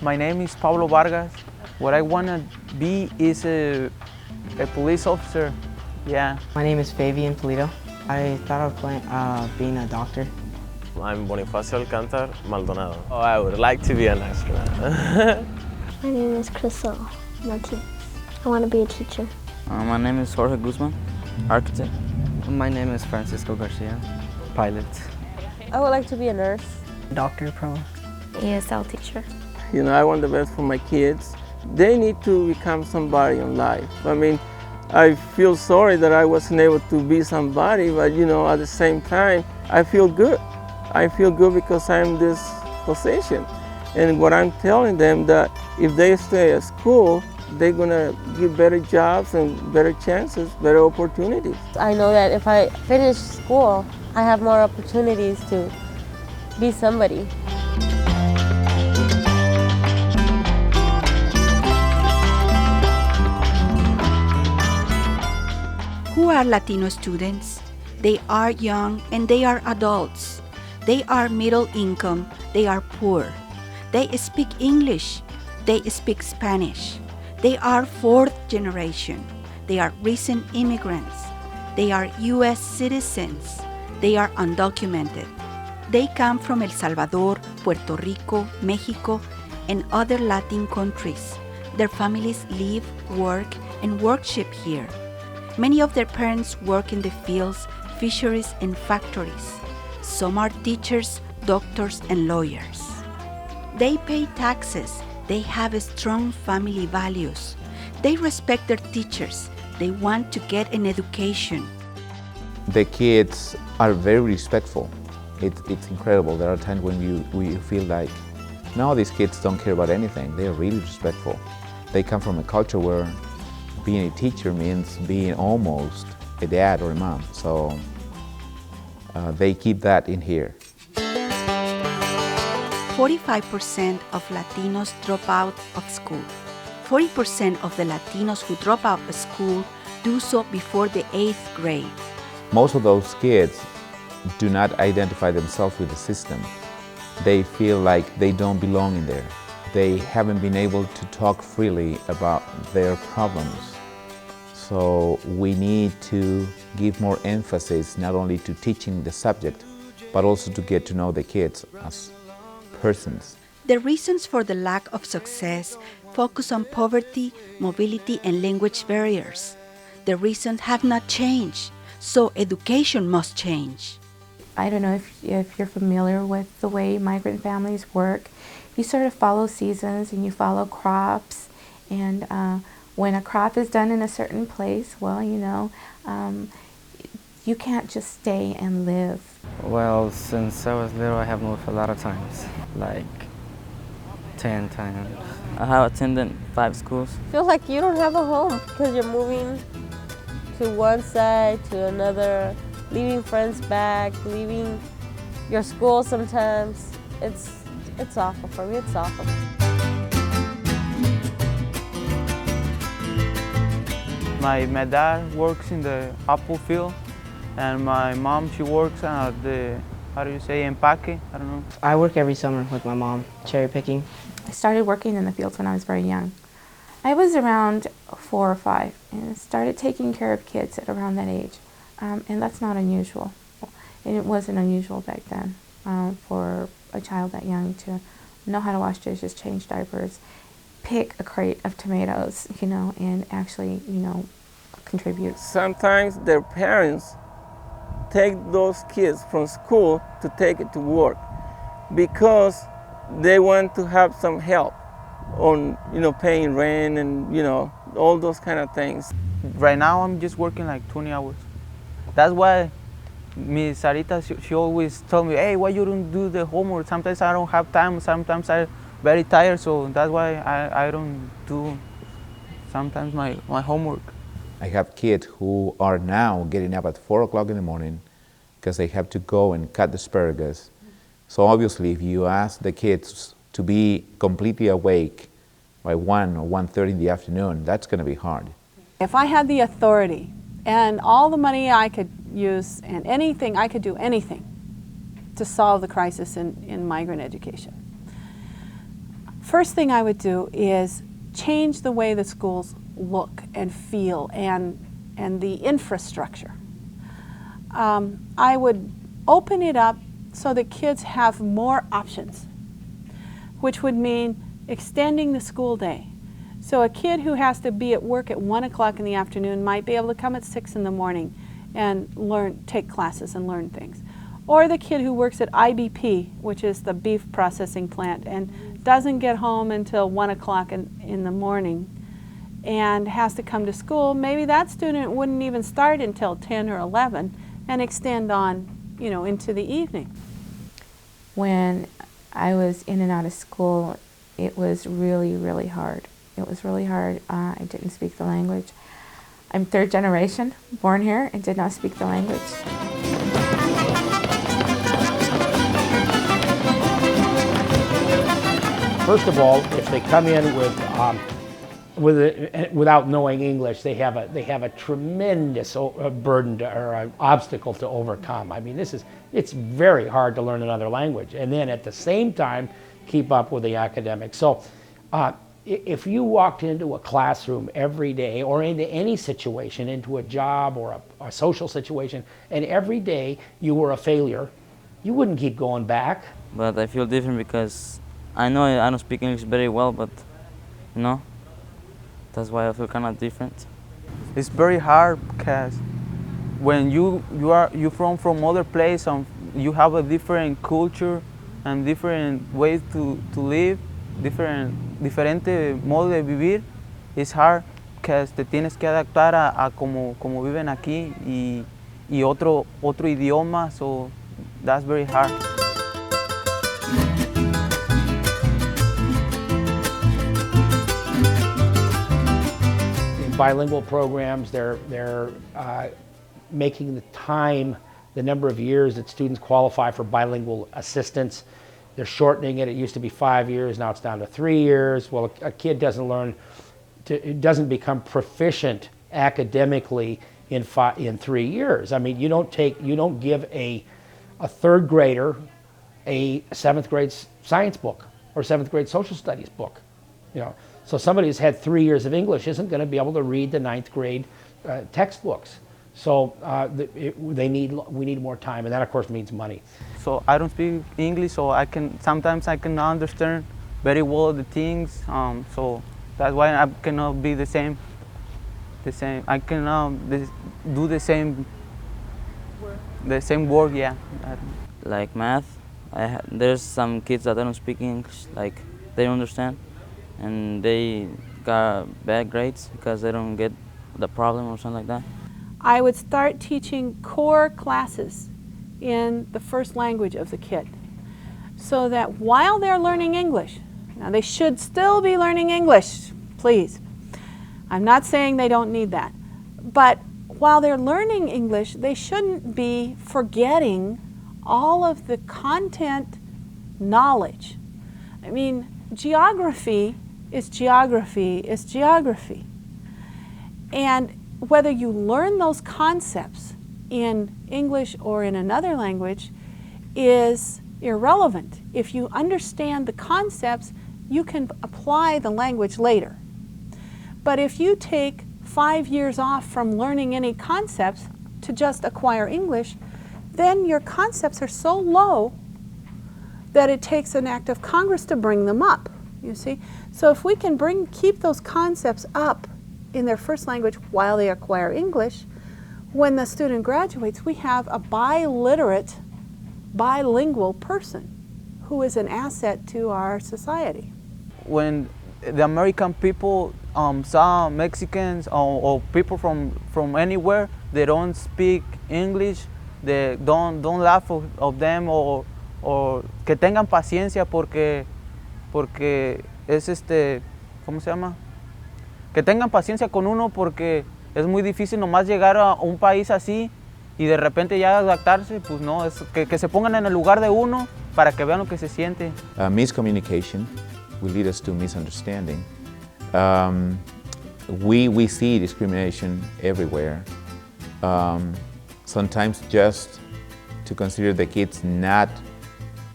My name is Pablo Vargas. What I want to be is a police officer. Yeah. My name is Fabian Polito. I thought of being a doctor. I'm Bonifacio Alcántar Maldonado. Oh, I would like to be an astronaut. My name is Crystal Martinez. I want to be a teacher. My name is Jorge Guzman, architect. My name is Francisco Garcia, pilot. I would like to be a nurse. Doctor, probably. ESL teacher. You know, I want the best for my kids. They need to become somebody in life. I mean, I feel sorry that I wasn't able to be somebody, but you know, at the same time, I feel good. I feel good because I'm in this position. And what I'm telling them that if they stay at school, they're gonna get better jobs and better chances, better opportunities. I know that if I finish school, I have more opportunities to be somebody. Who are Latino students? They are young and they are adults. They are middle income, they are poor. They speak English, they speak Spanish. They are fourth generation. They are recent immigrants. They are US citizens. They are undocumented. They come from El Salvador, Puerto Rico, Mexico, and other Latin countries. Their families live, work, and worship here. Many of their parents work in the fields, fisheries, and factories. Some are teachers, doctors, and lawyers. They pay taxes. They have strong family values. They respect their teachers. They want to get an education. The kids are very respectful. It's incredible. There are times when you feel like, no, these kids don't care about anything. They're really respectful. They come from a culture where being a teacher means being almost a dad or a mom. So they keep that in here. 45% of Latinos drop out of school. 40% of the Latinos who drop out of school do so before the 8th grade. Most of those kids do not identify themselves with the system. They feel like they don't belong in there. They haven't been able to talk freely about their problems. So we need to give more emphasis not only to teaching the subject, but also to get to know the kids as persons. The reasons for the lack of success focus on poverty, mobility, and language barriers. The reasons have not changed, so education must change. I don't know if you're familiar with the way migrant families work. You sort of follow seasons and you follow crops, and when a crop is done in a certain place, well, you know, you can't just stay and live. Well, since I was little, I have moved a lot of times, like 10 times. I have attended 5 schools. Feels like you don't have a home because you're moving to one side to another, leaving friends back, leaving your school sometimes. It's awful for me, it's awful. My dad works in the apple field, and my mom, she works at the, how do you say, empaque? I don't know. I work every summer with my mom, cherry picking. I started working in the fields when I was very young. I was around 4 or 5 and started taking care of kids at around that age. And that's not unusual. And it wasn't unusual back then for a child that young to know how to wash dishes, change diapers, pick a crate of tomatoes, you know, and actually, you know, contribute. Sometimes their parents take those kids from school to take it to work because they want to have some help on, you know, paying rent and, you know, all those kind of things. Right now, I'm just working like 20 hours. That's why Miss Sarita, she always told me, hey, why you don't do the homework? Sometimes I don't have time, sometimes I'm very tired, so that's why I don't do sometimes my homework. I have kids who are now getting up at 4 o'clock in the morning because they have to go and cut the asparagus. So obviously, if you ask the kids to be completely awake by 1 or 1:30 in the afternoon, that's going to be hard. If I had the authority and all the money I could use and anything, I could do anything to solve the crisis in migrant education. First thing I would do is change the way the schools look and feel and the infrastructure. I would open it up so that kids have more options, which would mean extending the school day. So a kid who has to be at work at 1 o'clock in the afternoon might be able to come at 6 in the morning and take classes and learn things. Or the kid who works at IBP, which is the beef processing plant, and doesn't get home until 1 o'clock in the morning and has to come to school, maybe that student wouldn't even start until 10 or 11 and extend on, into the evening. When I was in and out of school, it was really, really hard. It was really hard. I didn't speak the language. I'm third generation, born here, and did not speak the language. First of all, if they come in without knowing English, they have a tremendous burden or an obstacle to overcome. I mean, it's very hard to learn another language, and then at the same time keep up with the academics. So, if you walked into a classroom every day, or into any situation, into a job or a social situation, and every day you were a failure, you wouldn't keep going back. But I feel different because I know I don't speak English very well, but that's why I feel kind of different. It's very hard because when you from other place, you have a different culture and different ways to live, diferente modo de vivir. It's hard because te tienes que adaptar a como viven aquí y otro idioma, so that's very hard. Bilingual programs, they're making the number of years that students qualify for bilingual assistance. They're shortening it. It used to be 5 years, now it's down to 3 years. Well, a kid doesn't become proficient academically in 3 years. I mean, you don't give a third grader a 7th grade science book or 7th grade social studies book, So somebody who's had 3 years of English isn't going to be able to read the 9th grade textbooks. So we need more time, and that of course means money. So I don't speak English, so sometimes I can understand very well the things. So that's why I cannot be the same. I cannot do the same work. Yeah. Like math, there's some kids that don't speak English, like they don't understand, and they got bad grades because they don't get the problem or something like that. I would start teaching core classes in the first language of the kid, so that while they're learning English, now they should still be learning English, please. I'm not saying they don't need that, but while they're learning English, they shouldn't be forgetting all of the content knowledge. I mean, geography is geography is geography. And whether you learn those concepts in English or in another language is irrelevant. If you understand the concepts, you can apply the language later. But if you take 5 years off from learning any concepts to just acquire English, then your concepts are so low that it takes an act of Congress to bring them up, you see? So if we can keep those concepts up in their first language while they acquire English, when the student graduates, we have a biliterate, bilingual person who is an asset to our society. When the American people saw Mexicans or people from anywhere, they don't speak English, they don't laugh of them or que tengan paciencia porque es ¿cómo se llama? Que tengan paciencia con uno porque es muy difícil nomás llegar a un país así y de repente ya adaptarse, pues no, es que se pongan en el lugar de uno para que vean lo que se siente. Miscommunication will lead us to misunderstanding. We see discrimination everywhere. Sometimes just to consider the kids not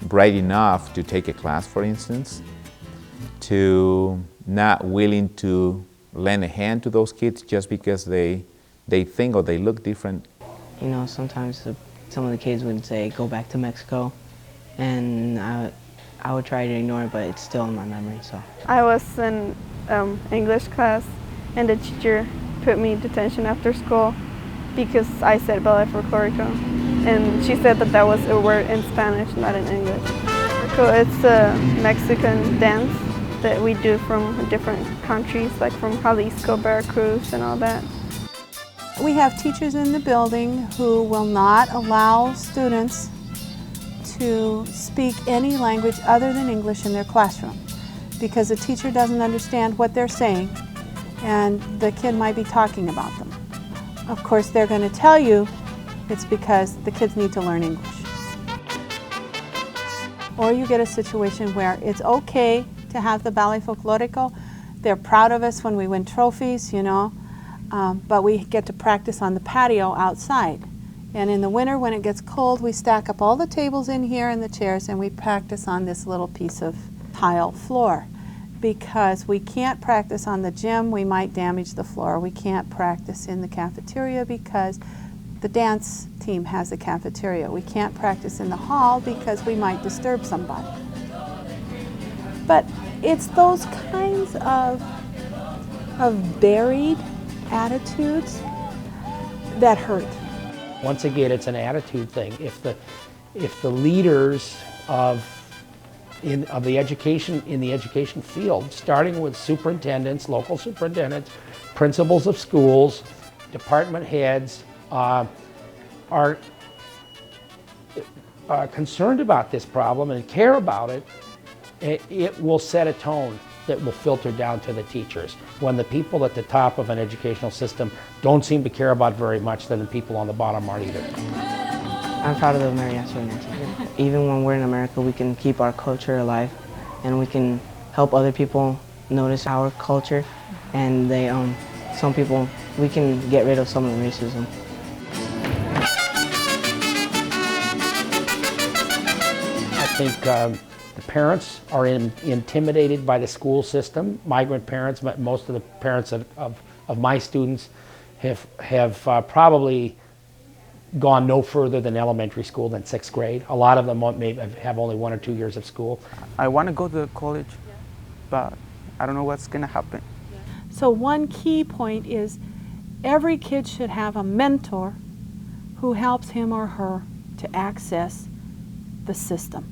bright enough to take a class, for instance, to not willing to lend a hand to those kids just because they think or they look different. You know, sometimes some of the kids would say, go back to Mexico, and I would try to ignore it, but it's still in my memory. So I was in English class, and the teacher put me in detention after school because I said ballet folklorico, and she said that that was a word in Spanish, not in English. So it's a Mexican dance that we do from different countries, like from Jalisco, Veracruz, and all that. We have teachers in the building who will not allow students to speak any language other than English in their classroom because the teacher doesn't understand what they're saying and the kid might be talking about them. Of course, they're going to tell you it's because the kids need to learn English. Or you get a situation where it's okay to have the ballet folklorico. They're proud of us when we win trophies, you know, but we get to practice on the patio outside. And in the winter, when it gets cold, we stack up all the tables in here and the chairs, and we practice on this little piece of tile floor. Because we can't practice on the gym, we might damage the floor. We can't practice in the cafeteria because the dance team has a cafeteria. We can't practice in the hall because we might disturb somebody. But it's those kinds of buried attitudes that hurt. Once again, it's an attitude thing. If the leaders of the education field, starting with superintendents, local superintendents, principals of schools, department heads, are concerned about this problem and care about it, it will set a tone that will filter down to the teachers. When the people at the top of an educational system don't seem to care about very much, then the people on the bottom aren't either. I'm proud of the mariachi organization. Even when we're in America, we can keep our culture alive, and we can help other people notice our culture, and some people, we can get rid of some of the racism. I think the parents are intimidated by the school system. Migrant parents, most of the parents of my students have probably gone no further than elementary school than 6th grade. A lot of them may have only 1 or 2 years of school. I want to go to college, but I don't know what's going to happen. So one key point is every kid should have a mentor who helps him or her to access the system,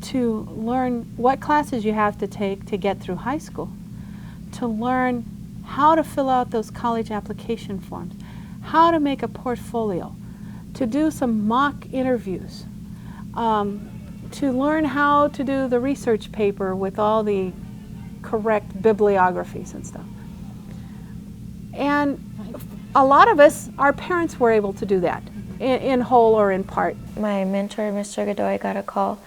to learn what classes you have to take to get through high school, to learn how to fill out those college application forms, how to make a portfolio, to do some mock interviews, to learn how to do the research paper with all the correct bibliographies and stuff. And a lot of us, our parents were able to do that in whole or in part. My mentor, Mr. Godoy, got a call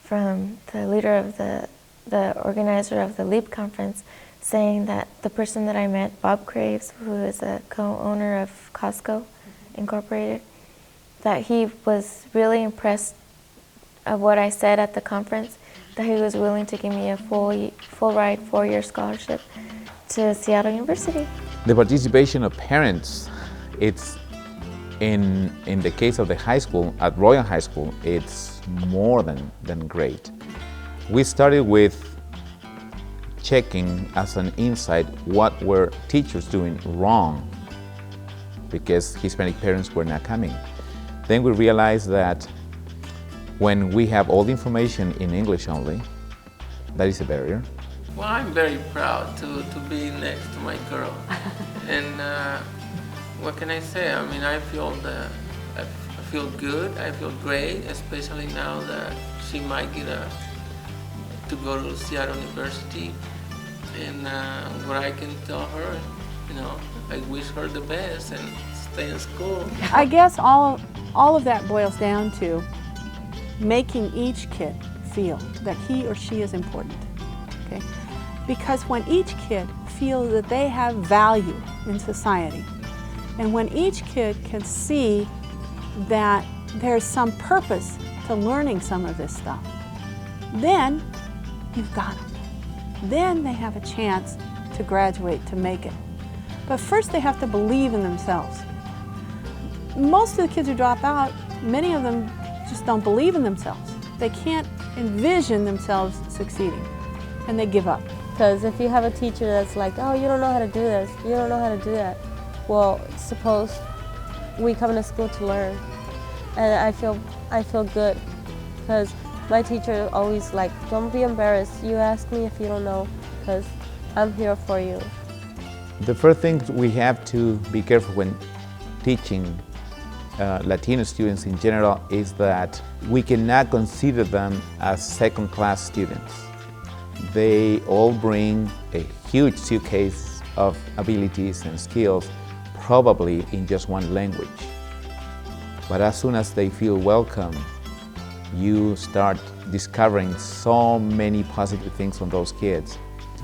from the leader of the organizer of the LEAP conference saying that the person that I met, Bob Craves, who is a co-owner of Costco Incorporated, that he was really impressed of what I said at the conference, that he was willing to give me a full ride 4-year scholarship to Seattle University. The participation of parents, it's in the case of the high school, at Royal High School, it's more than great. We started with checking as an insight what were teachers doing wrong because Hispanic parents were not coming. Then we realized that when we have all the information in English only, that is a barrier. Well, I'm very proud to be next to my girl. And what can I say? I mean, I feel good, I feel great, especially now that she might get to go to Seattle University. And what I can tell her, you know, I wish her the best and stay in school. I guess all of that boils down to making each kid feel that he or she is important, okay? Because when each kid feels that they have value in society, and when each kid can see that there's some purpose to learning some of this stuff, then you've got them. then they have a chance to graduate, to make it. But first they have to believe in themselves. Most of the kids who drop out, many of them just don't believe in themselves. They can't envision themselves succeeding, and they give up. Because if you have a teacher that's like, oh, you don't know how to do this, you don't know how to do that, well, suppose we come to school to learn. And I feel good, because my teacher always like, don't be embarrassed. You ask me if you don't know, because I'm here for you. The first thing we have to be careful when teaching Latino students in general is that we cannot consider them as second-class students. They all bring a huge suitcase of abilities and skills, probably in just one language. But as soon as they feel welcome, you start discovering so many positive things from those kids.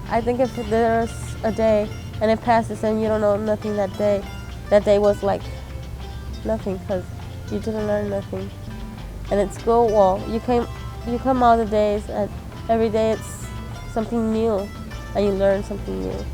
I think if there's a day and it passes and you don't know nothing that day was like nothing, because you didn't learn nothing. And at school, well, you come all the days, and every day it's something new, and you learn something new.